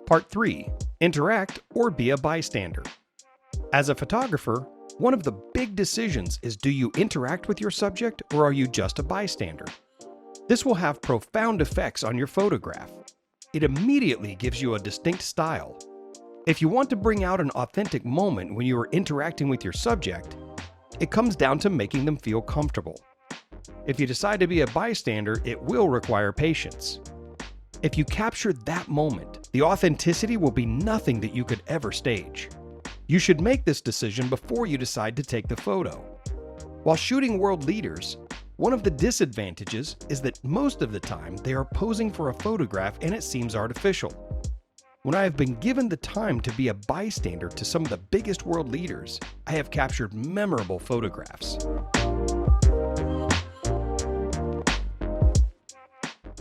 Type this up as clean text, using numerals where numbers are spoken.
Part 3. Interact or be a bystander. As a photographer, one of the big decisions is, do you interact with your subject or are you just a bystander? This will have profound effects on your photograph. It immediately gives you a distinct style. If you want to bring out an authentic moment when you are interacting with your subject, it comes down to making them feel comfortable. If you decide to be a bystander, it will require patience. If you capture that moment, the authenticity will be nothing that you could ever stage. You should make this decision before you decide to take the photo. While shooting world leaders, one of the disadvantages is that most of the time they are posing for a photograph and it seems artificial. When I have been given the time to be a bystander to some of the biggest world leaders, I have captured memorable photographs.